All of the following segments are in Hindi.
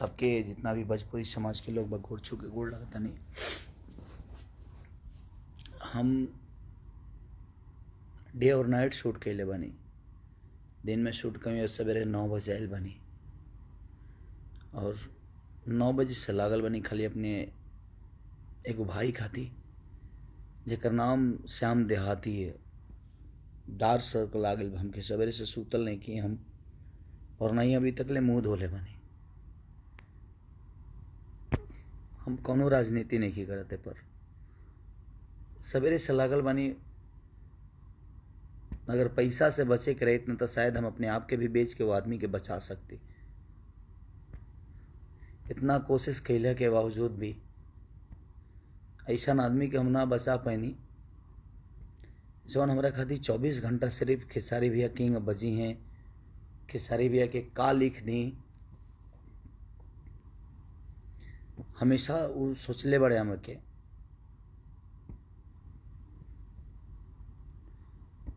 सबके जितना भी भोजपुरी समाज के लोग गोड़ छू के गोड़ लगता नहीं। हम डे और नाइट शूट कैले बनी। दिन में शूट कमी और सवेरे 9 बजे आयल बनी और 9 बजे से लागल बनी खाली अपने एगो भाई खाती जेकर नाम श्याम देहाती है। डार्क सर्कल आ गई हमके, सवेरे से सूतल नहीं किए हम और नहीं अभी तक ले मुँह धोले बनी। हम कौनो राजनीति नहीं की करते पर सवेरे से लागल बनी। अगर पैसा से बचे के रहित न तो शायद हम अपने आप के भी बेच के वो आदमी के बचा सकते। इतना कोशिश कैले के बावजूद भी ऐसा आदमी के हम ना बचा पैनी जौन हमारा खातिर 24 घंटा सिर्फ खेसारी भैया किंग बजी हैं। खेसारी भैया के का लिख दी हमेशा वो सोचले बड़े हम के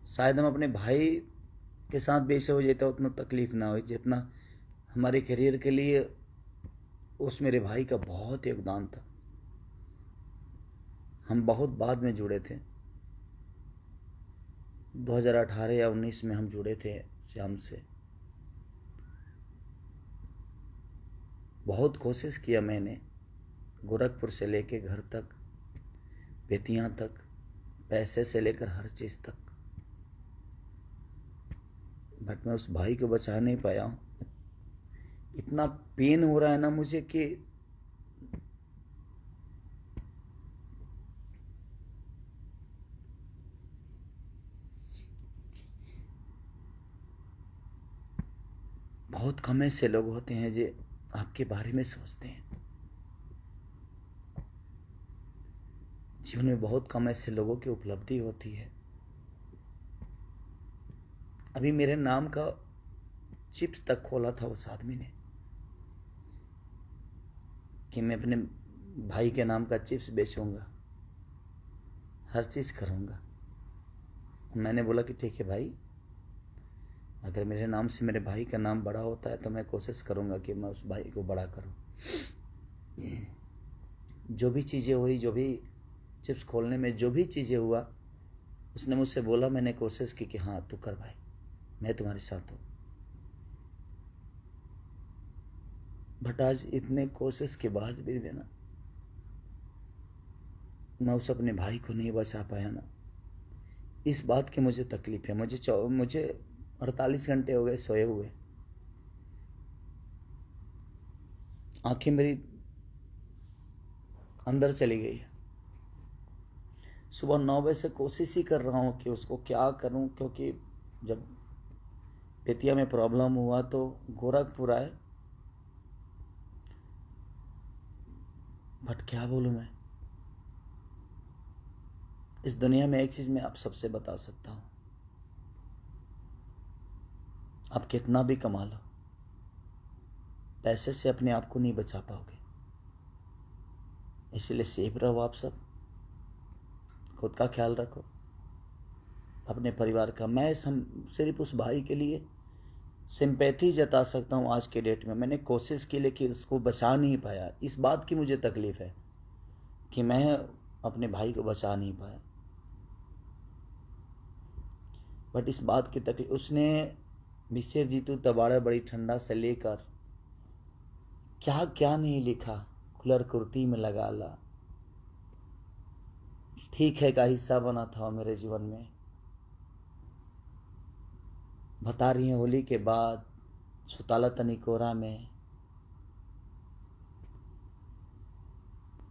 शायद हम अपने भाई के साथ भी ऐसे हो जाता उतना तकलीफ ना हो जितना हमारे करियर के लिए उस मेरे भाई का बहुत योगदान था। हम बहुत बाद में जुड़े थे, 2018 या 19 में हम जुड़े थे श्याम से। बहुत कोशिश किया मैंने, गोरखपुर से लेके घर तक, बेतियां तक, पैसे से लेकर हर चीज़ तक, बट मैं उस भाई को बचा नहीं पाया हूँ। इतना पेन हो रहा है ना मुझे कि बहुत कम ऐसे लोग होते हैं जो आपके बारे में सोचते हैं। जीवन में बहुत कम ऐसे लोगों की उपलब्धि होती है। अभी मेरे नाम का चिप्स तक खोला था उस आदमी ने कि मैं अपने भाई के नाम का चिप्स बेचूंगा, हर चीज़ करूंगा। मैंने बोला कि ठीक है भाई, अगर मेरे नाम से मेरे भाई का नाम बड़ा होता है तो मैं कोशिश करूंगा कि मैं उस भाई को बड़ा करूं। जो भी चीज़ें हुई, जो भी चिप्स खोलने में जो भी चीज़ें हुआ, उसने मुझसे बोला, मैंने कोशिश की कि हाँ तू कर भाई, मैं तुम्हारे साथ हूँ। बट आज इतने कोशिश के बाद भी ना मैं उस अपने भाई को नहीं बचा पाया ना, इस बात की मुझे तकलीफ है। मुझे 48 घंटे हो गए सोए हुए, आंखें मेरी अंदर चली गई है। सुबह 9 बजे से कोशिश ही कर रहा हूँ कि उसको क्या करूँ, क्योंकि जब बेतिया में प्रॉब्लम हुआ तो गोरखपुर आए। बट क्या बोलूँ मैं, इस दुनिया में एक चीज़ मैं आप सबसे बता सकता हूँ, आप कितना भी कमा लो, पैसे से अपने आप को नहीं बचा पाओगे। इसलिए सेफ रहो आप सब, खुद का ख्याल रखो, अपने परिवार का। मैं सिर्फ उस भाई के लिए सिंपैथी जता सकता हूँ आज के डेट में। मैंने कोशिश की लेकिन उसको बचा नहीं पाया। इस बात की मुझे तकलीफ है कि मैं अपने भाई को बचा नहीं पाया। बट इस बात की तकलीफ, उसने मिसेर जीतू तबाड़ा बड़ी ठंडा से लेकर क्या क्या नहीं लिखा, खुलर कुर्ती में लगा ला, ठीक है का हिस्सा बना था मेरे जीवन में। बता रही हैं होली के बाद, सुताला तनी कोरा में,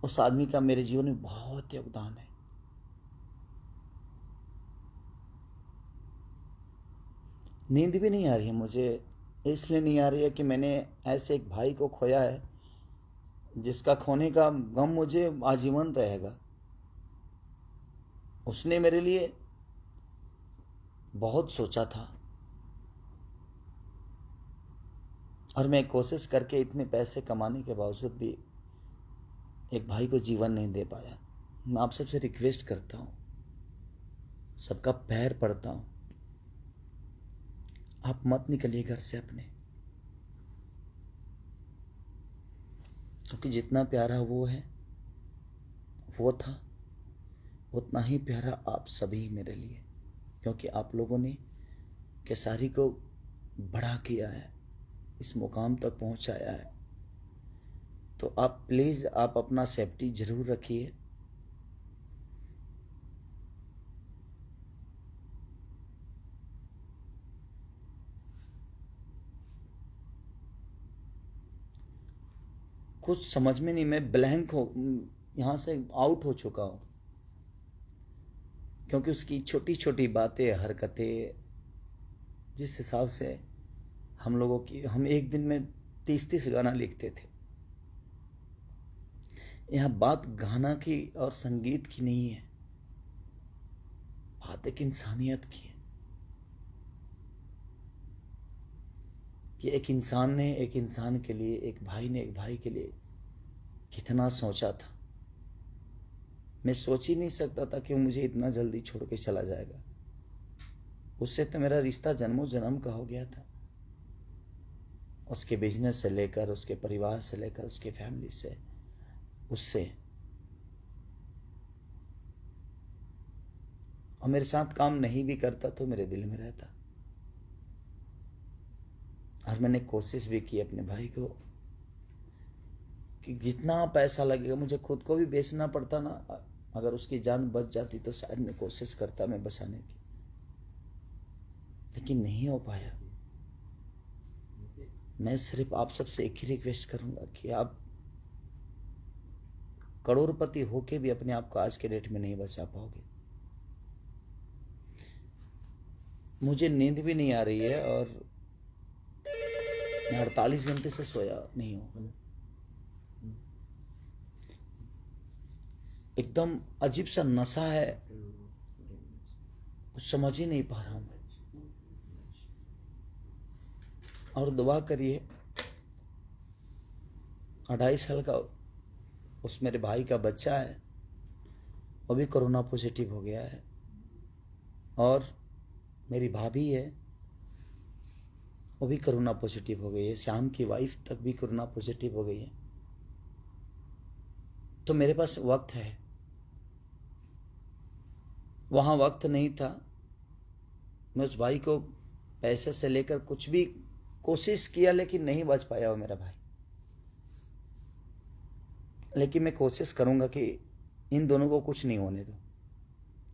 उस आदमी का मेरे जीवन में बहुत योगदान है। नींद भी नहीं आ रही है मुझे, इसलिए नहीं आ रही है कि मैंने ऐसे एक भाई को खोया है जिसका खोने का गम मुझे आजीवन रहेगा। उसने मेरे लिए बहुत सोचा था और मैं कोशिश करके इतने पैसे कमाने के बावजूद भी एक भाई को जीवन नहीं दे पाया। मैं आप सबसे रिक्वेस्ट करता हूँ, सबका पैर पड़ता हूँ, आप मत निकलिए घर से अपने। क्योंकि जितना प्यारा वो है, वो था, उतना ही प्यारा आप सभी मेरे लिए, क्योंकि आप लोगों ने केसारी को बड़ा किया है, इस मुकाम तक पहुंचाया है। तो आप प्लीज़ आप अपना सेफ्टी ज़रूर रखिए। कुछ समझ में नहीं, मैं ब्लैंक हो, यहाँ से आउट हो चुका हूँ, क्योंकि उसकी छोटी छोटी बातें, हरकतें, जिस हिसाब से हम लोगों की, हम एक दिन में 30-30 गाना लिखते थे। यहाँ बात गाना की और संगीत की नहीं है, बात एक इंसानियत की है कि एक इंसान ने एक इंसान के लिए, एक भाई ने एक भाई के लिए कितना सोचा था। मैं सोच ही नहीं सकता था कि वो मुझे इतना जल्दी छोड़ के चला जाएगा। उससे तो मेरा रिश्ता जन्मों जन्म का हो गया था, उसके बिजनेस से लेकर, उसके परिवार से लेकर, उसके फैमिली से, उससे। और मेरे साथ काम नहीं भी करता तो मेरे दिल में रहता। और मैंने कोशिश भी की अपने भाई को कि जितना पैसा लगेगा, मुझे खुद को भी बेचना पड़ता ना, अगर उसकी जान बच जाती तो शायद मैं कोशिश करता मैं बचाने की, लेकिन नहीं हो पाया। मैं सिर्फ आप सबसे एक ही रिक्वेस्ट करूंगा कि आप करोड़पति होके भी अपने आप को आज के डेट में नहीं बचा पाओगे। मुझे नींद भी नहीं आ रही है और मैं 48 घंटे से सोया नहीं हूं। एकदम अजीब सा नशा है, कुछ समझ ही नहीं पा रहा हूं मैं। और दुआ करिए, 2.5 साल का उस मेरे भाई का बच्चा है, वो भी कोरोना पॉजिटिव हो गया है। और मेरी भाभी है, वो भी कोरोना पॉजिटिव हो गई है। श्याम की वाइफ तक भी कोरोना पॉजिटिव हो गई है। तो मेरे पास वक्त है, वहाँ वक्त नहीं था। मैं उस भाई को पैसे से लेकर कुछ भी कोशिश किया, लेकिन नहीं बच पाया वो मेरा भाई। लेकिन मैं कोशिश करूँगा कि इन दोनों को कुछ नहीं होने दो,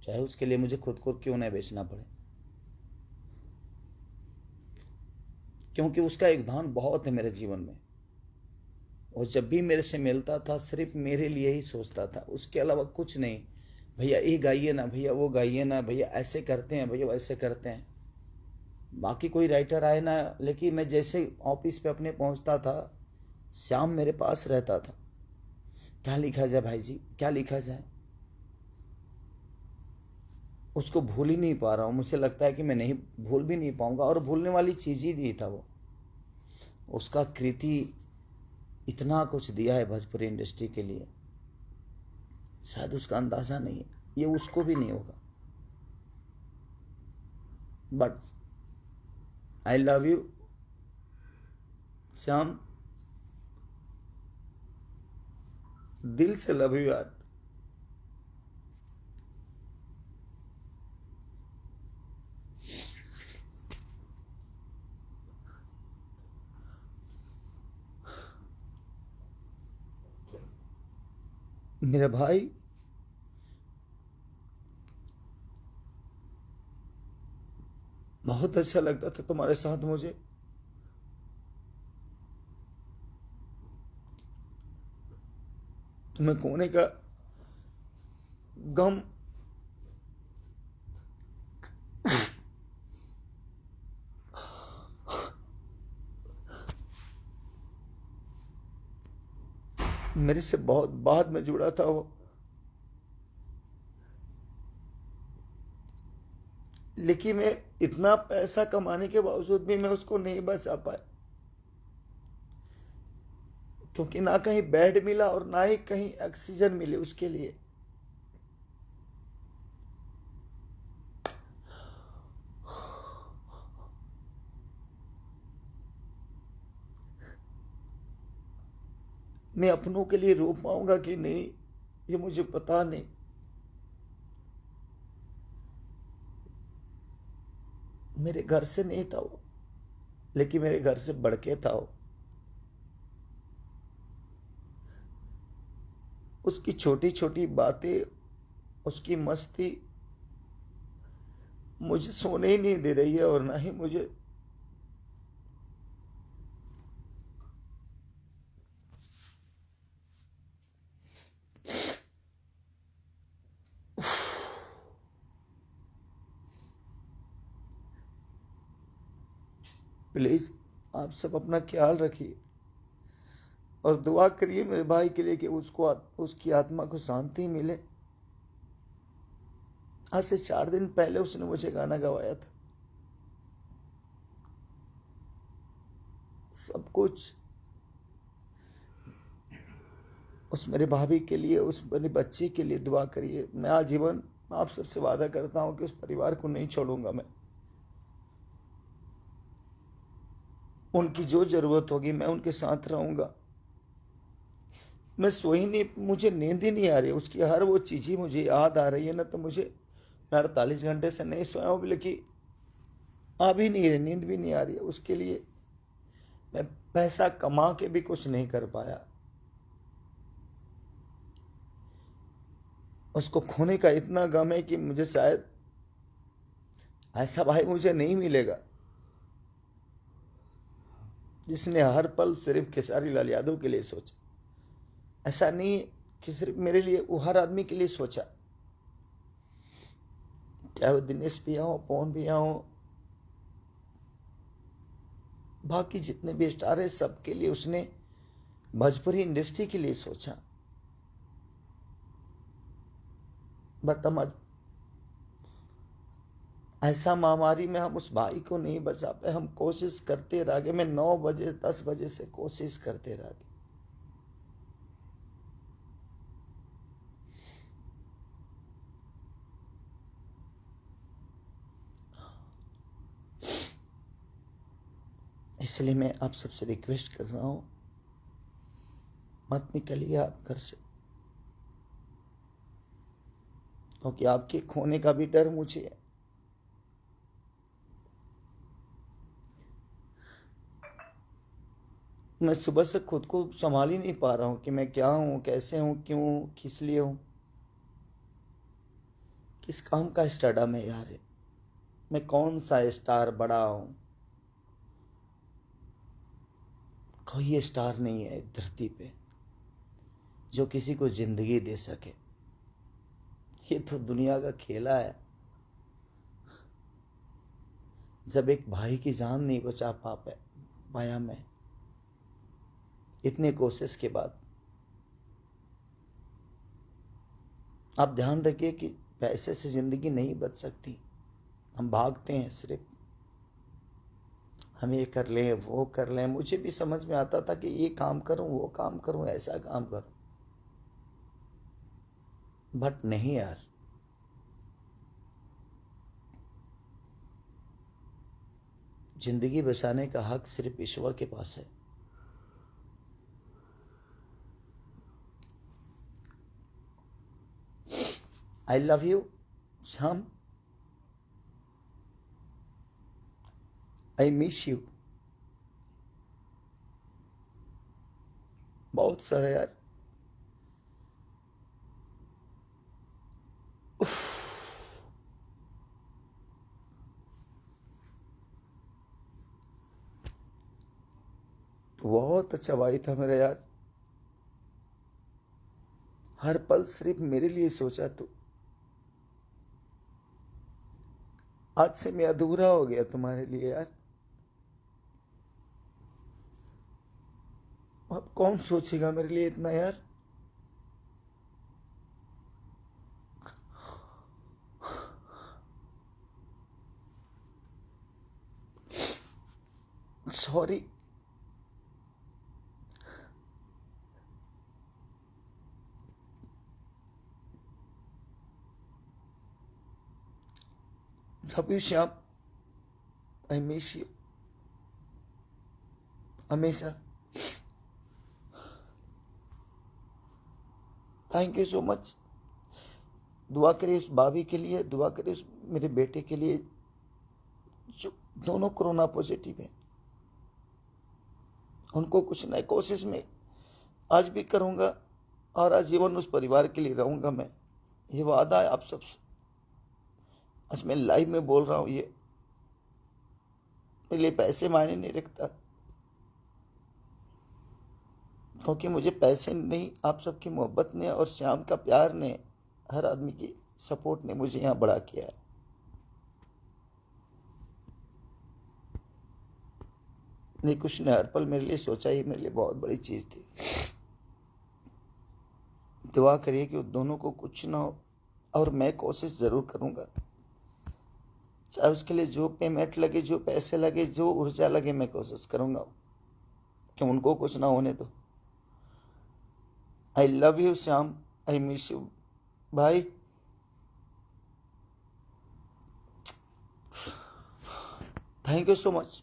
चाहे उसके लिए मुझे खुद को क्यों नहीं बेचना पड़े, क्योंकि उसका योगदान बहुत है मेरे जीवन में। वो जब भी मेरे से मिलता था सिर्फ मेरे लिए ही सोचता था, उसके अलावा कुछ नहीं। भैया ये गाइए ना, भैया वो गाइए ना, भैया ऐसे करते हैं, भैया वैसे करते हैं। बाकी कोई राइटर आए ना, लेकिन मैं जैसे ऑफिस पे अपने पहुंचता था, श्याम मेरे पास रहता था। क्या लिखा जाए भाई जी, क्या लिखा जाए। उसको भूल ही नहीं पा रहा हूँ। मुझे लगता है कि मैं नहीं भूल भी नहीं पाऊंगा, और भूलने वाली चीज़ ही नहीं था वो। उसका कृति इतना कुछ दिया है भोजपुरी इंडस्ट्री के लिए, शायद उसका अंदाज़ा नहीं है, ये उसको भी नहीं होगा। But I love you Shyam, दिल से लव यू यार। मेरा भाई बहुत अच्छा लगता था तुम्हारे साथ मुझे। तुम्हें खोने का गम मेरे से बहुत बाद में जुड़ा था वो, लेकिन मैं इतना पैसा कमाने के बावजूद भी मैं उसको नहीं बचा पाया, क्योंकि ना कहीं बेड मिला और ना ही कहीं ऑक्सीजन मिली उसके लिए। मैं अपनों के लिए रो पाऊंगा कि नहीं, ये मुझे पता नहीं। मेरे घर से नहीं था वो, लेकिन मेरे घर से बढ़ के था वो। उसकी छोटी छोटी बातें, उसकी मस्ती मुझे सोने ही नहीं दे रही है, और ना ही मुझे प्लीज आप सब अपना ख्याल रखिए और दुआ करिए मेरे भाई के लिए कि उसको उसकी आत्मा को शांति मिले। आज से 4 दिन पहले उसने मुझे गाना गवाया था। सब कुछ उस मेरे भाभी के लिए, उस मेरे बच्चे के लिए दुआ करिए। मैं आजीवन आप सबसे वादा करता हूं कि उस परिवार को नहीं छोड़ूंगा। मैं उनकी जो जरूरत होगी मैं उनके साथ रहूंगा। मैं सो ही नहीं, मुझे नींद ही नहीं आ रही। उसकी हर वो चीज़ ही मुझे याद आ रही है ना, तो मुझे, मैं 48 घंटे से नहीं सोया हूँ, लेकिन आ भी नहीं रही, नींद भी नहीं आ रही है। उसके लिए मैं पैसा कमा के भी कुछ नहीं कर पाया। उसको खोने का इतना गम है कि मुझे शायद ऐसा भाई मुझे नहीं मिलेगा जिसने हर पल सिर्फ खेसारी लाल यादव के लिए सोचा। ऐसा नहीं कि सिर्फ मेरे लिए, वो हर आदमी के लिए सोचा, चाहे वो दिनेश भैया हो, पवन भैया हो, बाकी जितने भी स्टार है, सबके लिए उसने भोजपुरी इंडस्ट्री के लिए सोचा। बट हम ऐसा महामारी में हम उस भाई को नहीं बचा पाए। हम कोशिश करते रह गए। मैं 9 बजे 10 बजे से कोशिश करते रह गए। इसलिए मैं आप सबसे रिक्वेस्ट कर रहा हूं, मत निकलिए आप घर से, क्योंकि आपके खोने का भी डर मुझे है। मैं सुबह से खुद को संभाल ही नहीं पा रहा हूं कि मैं क्या हूं, कैसे हूं, क्यों हूं, किस लिए हूं, किस काम का स्टारडम है यार। मैं कौन सा स्टार बड़ा हूं। कोई स्टार नहीं है धरती पे जो किसी को जिंदगी दे सके। ये तो दुनिया का खेला है। जब एक भाई की जान नहीं बचा पाया मैं, इतने कोशिश के बाद। आप ध्यान रखिए कि पैसे से जिंदगी नहीं बच सकती। हम भागते हैं सिर्फ, हम ये कर लें, वो कर लें। मुझे भी समझ में आता था कि ये काम करूं, वो काम करूं, ऐसा काम करूं, बट नहीं यार। जिंदगी बचाने का हक सिर्फ ईश्वर के पास है। आई love you Shyam, I miss you बहुत सारा यार। बहुत अच्छा भाई था मेरा यार। हर पल सिर्फ मेरे लिए सोचा तू। आज से मैं अधूरा हो गया तुम्हारे लिए यार। अब कौन सोचेगा मेरे लिए इतना यार। Sorry. Love you Shyam, I miss you हमेशा। Thank you so much. दुआ करिए उस भाभी के लिए, दुआ करिए उस मेरे बेटे के लिए जो दोनों कोरोना पॉजिटिव हैं। उनको कुछ नई कोशिश में आज भी करूँगा और आजीवन उस परिवार के लिए रहूँगा। मैं ये वादा है आप सबसे, आज मैं लाइव में बोल रहा हूँ। ये मेरे लिए पैसे मायने नहीं रखता, क्योंकि मुझे पैसे नहीं, आप सबकी मोहब्बत ने और श्याम का प्यार ने, हर आदमी की सपोर्ट ने मुझे यहाँ बड़ा किया है। नहीं, कुछ ने हर पल मेरे लिए सोचा, ही मेरे लिए बहुत बड़ी चीज़ थी। दुआ करिए कि उन दोनों को कुछ ना हो, और मैं कोशिश ज़रूर करूँगा, चाहे उसके लिए जो पेमेंट लगे, जो पैसे लगे, जो ऊर्जा लगे, मैं कोशिश करूँगा कि उनको कुछ ना होने दो। I love you Shyam, I miss you भाई। Thank you so much.